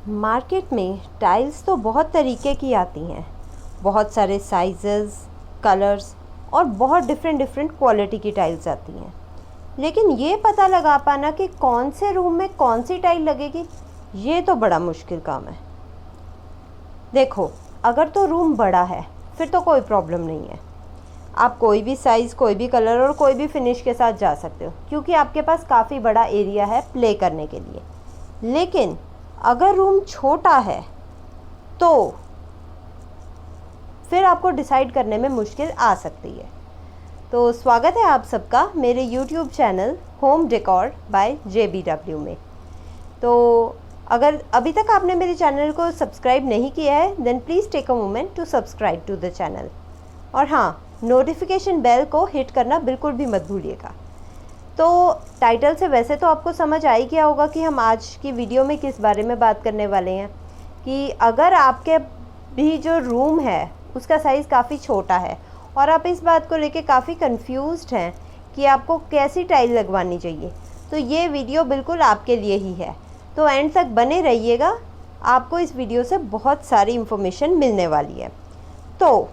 Market में tiles तो बहुत तरीके की आती हैं, बहुत सारे साइज़ेस, कलर्स और बहुत डिफरेंट डिफरेंट क्वालिटी की टाइल्स आती हैं। लेकिन ये पता लगा पाना कि कौन से रूम में कौन सी टाइल लगेगी, ये तो बड़ा मुश्किल काम है। देखो, अगर तो रूम बड़ा है फिर तो कोई प्रॉब्लम नहीं है। आप कोई भी साइज़, कोई भी कलर और कोई भी फिनिश के साथ जा सकते हो, क्योंकि आपके पास काफ़ी बड़ा एरिया है प्ले करने के लिए। लेकिन अगर रूम छोटा है तो फिर आपको डिसाइड करने में मुश्किल आ सकती है। तो स्वागत है आप सबका मेरे YouTube channel home decor by JBW में। तो अगर अभी तक आपने मेरे चैनल को सब्सक्राइब नहीं किया है then please take a moment to subscribe to the channel. और हाँ, नोटिफिकेशन बेल को हिट करना बिल्कुल भी मत भूलिएगा। तो टाइटल से वैसे तो आपको समझ आ ही गया होगा कि हम आज की वीडियो में किस बारे में बात करने वाले हैं। कि अगर आपके भी जो रूम है उसका साइज़ काफ़ी छोटा है और आप इस बात को लेके काफ़ी कंफ्यूज्ड हैं कि आपको कैसी टाइल लगवानी चाहिए, तो ये वीडियो बिल्कुल आपके लिए ही है। तो एंड तक बने रहिएगा, आपको इस वीडियो से बहुत सारी इन्फॉर्मेशन मिलने वाली है। तो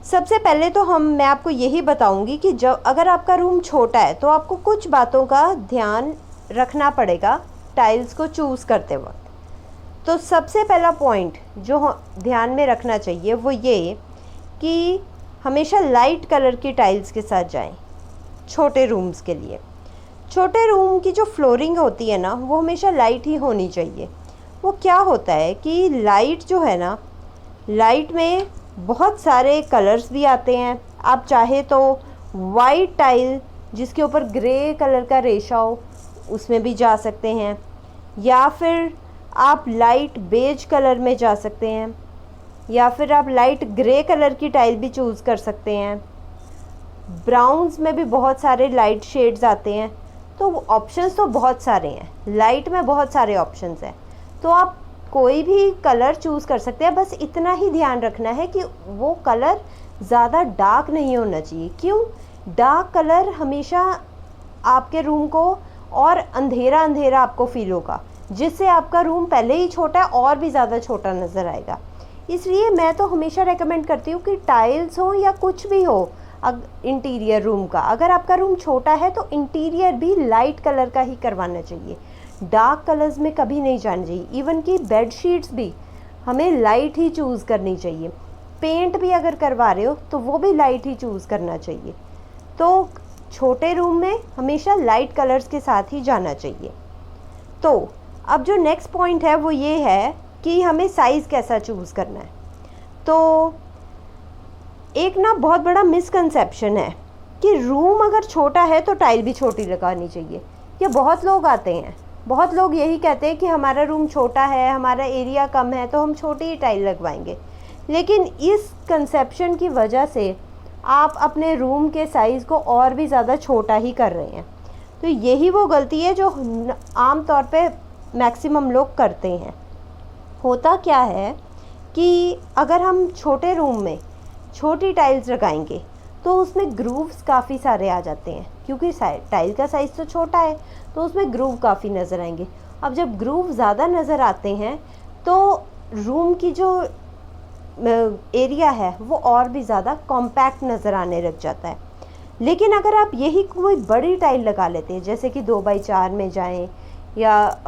सबसे पहले तो मैं आपको यही बताऊंगी कि जब अगर आपका रूम छोटा है तो आपको कुछ बातों का ध्यान रखना पड़ेगा टाइल्स को चूज़ करते वक्त। तो सबसे पहला पॉइंट जो ध्यान में रखना चाहिए वो ये कि हमेशा लाइट कलर की टाइल्स के साथ जाएं छोटे रूम्स के लिए। छोटे रूम की जो फ्लोरिंग होती है ना, वो हमेशा लाइट ही होनी चाहिए। वो क्या होता है कि लाइट जो है ना, लाइट में बहुत सारे कलर्स भी आते हैं। आप चाहे तो वाइट टाइल जिसके ऊपर ग्रे कलर का रेशा हो उसमें भी जा सकते हैं, या फिर आप लाइट बेज कलर में जा सकते हैं, या फिर आप लाइट ग्रे कलर की टाइल भी चूज़ कर सकते हैं। ब्राउन्स में भी बहुत सारे लाइट शेड्स आते हैं। तो ऑप्शंस तो बहुत सारे हैं, लाइट में बहुत सारे ऑप्शंस हैं। तो आप कोई भी कलर चूज़ कर सकते हैं, बस इतना ही ध्यान रखना है कि वो कलर ज़्यादा डार्क नहीं होना चाहिए। क्यों? डार्क कलर हमेशा आपके रूम को और अंधेरा अंधेरा आपको फील होगा, जिससे आपका रूम पहले ही छोटा है और भी ज़्यादा छोटा नज़र आएगा। इसलिए मैं तो हमेशा रेकमेंड करती हूँ कि टाइल्स हो या कुछ भी हो, इंटीरियर रूम का, अगर आपका रूम छोटा है तो इंटीरियर भी लाइट कलर का ही करवाना चाहिए, डार्क कलर्स में कभी नहीं जाना चाहिए। इवन कि बेड शीट्स भी हमें लाइट ही चूज़ करनी चाहिए। पेंट भी अगर करवा रहे हो तो वो भी लाइट ही चूज़ करना चाहिए। तो छोटे रूम में हमेशा लाइट कलर्स के साथ ही जाना चाहिए। तो अब जो नेक्स्ट पॉइंट है वो ये है कि हमें साइज़ कैसा चूज़ करना है। तो एक ना बहुत बड़ा मिसकंसेप्शन है कि रूम अगर छोटा है तो टाइल भी छोटी लगानी चाहिए। ये बहुत लोग आते हैं, बहुत लोग यही कहते हैं कि हमारा रूम छोटा है, हमारा एरिया कम है, तो हम छोटी ही टाइल लगवाएंगे। लेकिन इस कंसेप्शन की वजह से आप अपने रूम के साइज़ को और भी ज़्यादा छोटा ही कर रहे हैं। तो यही वो गलती है जो आम तौर पे मैक्सिमम लोग करते हैं। होता क्या है कि अगर हम छोटे रूम में छोटी टाइल्स लगाएंगे तो उसमें ग्रूव्स काफ़ी सारे आ जाते हैं, क्योंकि टाइल का साइज़ तो छोटा है तो उसमें ग्रूव काफ़ी नज़र आएंगे। अब जब ग्रूव ज़्यादा नज़र आते हैं तो रूम की जो एरिया है वो और भी ज़्यादा कॉम्पैक्ट नज़र आने लग जाता है। लेकिन अगर आप यही कोई बड़ी टाइल लगा लेते हैं, जैसे कि 2x4 में जाएं, या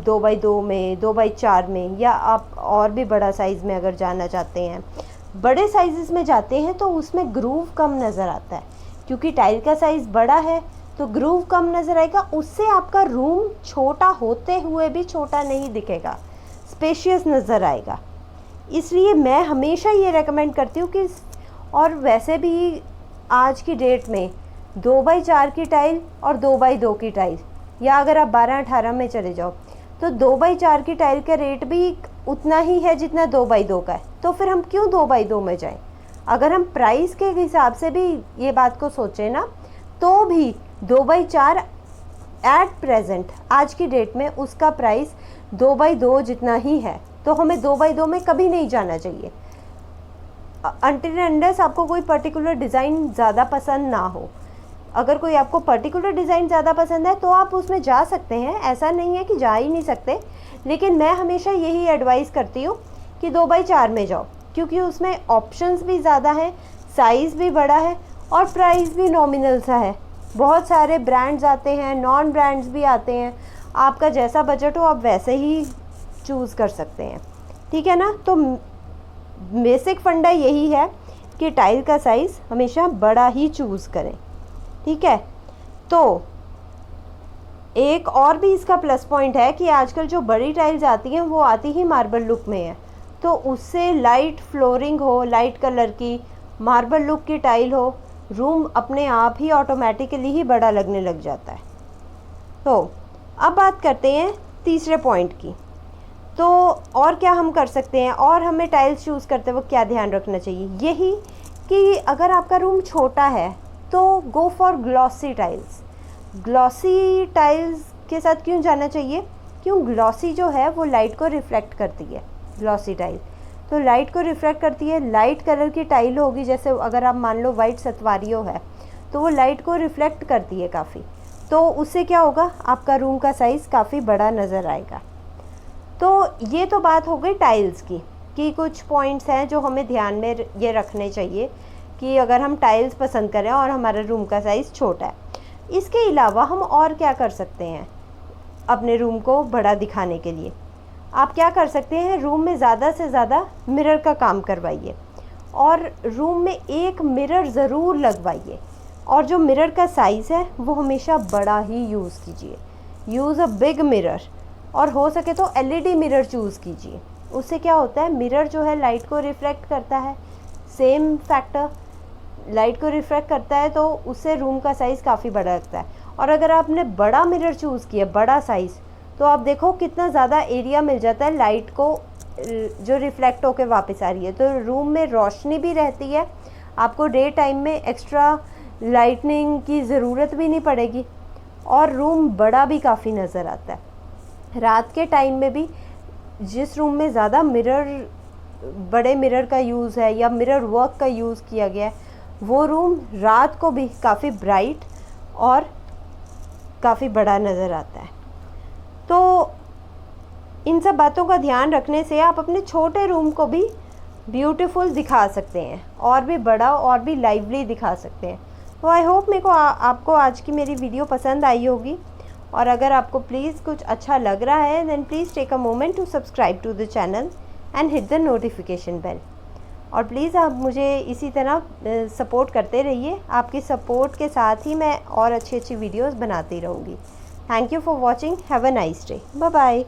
2x2 में, 2x4 में, या आप और भी बड़ा साइज़ में अगर जाना चाहते हैं, बड़े साइज़ में जाते हैं, तो उसमें ग्रूव कम नज़र आता है। क्योंकि टाइल का साइज़ बड़ा है तो ग्रूव कम नज़र आएगा, उससे आपका रूम छोटा होते हुए भी छोटा नहीं दिखेगा, स्पेशियस नज़र आएगा। इसलिए मैं हमेशा ये रेकमेंड करती हूँ कि, और वैसे भी आज की डेट में 2x4 की टाइल और 2x2 की टाइल, या अगर आप 12-18 में चले जाओ तो 2x4 की टाइल का रेट भी उतना ही है जितना 2x2 का है। तो फिर हम क्यों 2x2 में जाएं? अगर हम प्राइस के हिसाब से भी ये बात को सोचें ना, तो भी 2x4 एट प्रेजेंट आज की डेट में उसका प्राइस 2x2 जितना ही है। तो हमें 2x2 में कभी नहीं जाना चाहिए अनटिल अनलेस आपको कोई पर्टिकुलर डिज़ाइन ज़्यादा पसंद ना हो। अगर कोई आपको पर्टिकुलर डिज़ाइन ज़्यादा पसंद है तो आप उसमें जा सकते हैं, ऐसा नहीं है कि जा ही नहीं सकते, लेकिन मैं हमेशा यही एडवाइस करती हूँ कि 2x4 में जाओ, क्योंकि उसमें ऑप्शंस भी ज़्यादा हैं, साइज़ भी बड़ा है और प्राइस भी नॉमिनल सा है। बहुत सारे ब्रांड्स आते हैं, नॉन ब्रांड्स भी आते हैं, आपका जैसा बजट हो आप वैसे ही चूज़ कर सकते हैं, ठीक है ना। तो बेसिक फंडा यही है कि टाइल का साइज़ हमेशा बड़ा ही चूज़ करें, ठीक है। तो एक और भी इसका प्लस पॉइंट है कि आजकल जो बड़ी टाइल्स आती हैं वो आती ही मार्बल लुक में है, तो उससे लाइट फ्लोरिंग हो, लाइट कलर की मार्बल लुक की टाइल हो, रूम अपने आप ही ऑटोमेटिकली ही बड़ा लगने लग जाता है। तो अब बात करते हैं तीसरे पॉइंट की। तो और क्या हम कर सकते हैं, और हमें टाइल्स चूज़ करते वक्त क्या ध्यान रखना चाहिए, यही कि अगर आपका रूम छोटा है तो go for glossy tiles. Glossy tiles के साथ क्यों जाना चाहिए, क्यों ग्लॉसी जो है वो लाइट को रिफ्लेक्ट करती है। ग्लॉसी टाइल तो लाइट को रिफ्लेक्ट करती है, लाइट कलर की टाइल होगी, जैसे अगर आप मान लो वाइट सतवारियो है तो वो लाइट को रिफ्लेक्ट करती है काफ़ी, तो उससे क्या होगा, आपका रूम का साइज़ काफ़ी बड़ा नज़र आएगा। तो ये तो बात हो गई टाइल्स की, कि कुछ पॉइंट्स हैं जो हमें ध्यान में ये रखने चाहिए कि अगर हम टाइल्स पसंद करें और हमारे रूम का साइज़ छोटा है। इसके अलावा हम और क्या कर सकते हैं अपने रूम को बड़ा दिखाने के लिए। आप क्या कर सकते हैं, रूम में ज़्यादा से ज़्यादा मिरर का काम करवाइए और रूम में एक मिरर ज़रूर लगवाइए, और जो मिरर का साइज़ है वो हमेशा बड़ा ही यूज़ कीजिए। यूज़ अ बिग मिरर, और हो सके तो एलईडी मिरर चूज़ कीजिए। उससे क्या होता है, मिरर जो है लाइट को रिफ्लेक्ट करता है, सेम फैक्टर लाइट को रिफ्लेक्ट करता है, तो उससे रूम का साइज़ काफ़ी बड़ा लगता है। और अगर आपने बड़ा मिरर चूज़ किया, बड़ा साइज़, तो आप देखो कितना ज़्यादा एरिया मिल जाता है लाइट को जो रिफ्लेक्ट होकर वापस आ रही है, तो रूम में रोशनी भी रहती है, आपको डे टाइम में एक्स्ट्रा लाइटनिंग की ज़रूरत भी नहीं पड़ेगी, और रूम बड़ा भी काफ़ी नज़र आता है। रात के टाइम में भी जिस रूम में ज़्यादा बड़े मिरर का यूज़ है या मिरर वर्क का यूज़ किया गया है, वो रूम रात को भी काफ़ी ब्राइट और काफ़ी बड़ा नज़र आता है। तो इन सब बातों का ध्यान रखने से आप अपने छोटे रूम को भी ब्यूटीफुल दिखा सकते हैं, और भी बड़ा और भी लाइवली दिखा सकते हैं। तो आई होप मेरे को आपको आज की मेरी वीडियो पसंद आई होगी, और अगर आपको प्लीज़ कुछ अच्छा लग रहा है then please take a moment to subscribe to the channel and hit the notification bell. और प्लीज़ आप मुझे इसी तरह सपोर्ट करते रहिए, आपकी सपोर्ट के साथ ही मैं और अच्छी अच्छी वीडियोस बनाती रहूँगी। Thank you for watching, have a nice day, bye bye.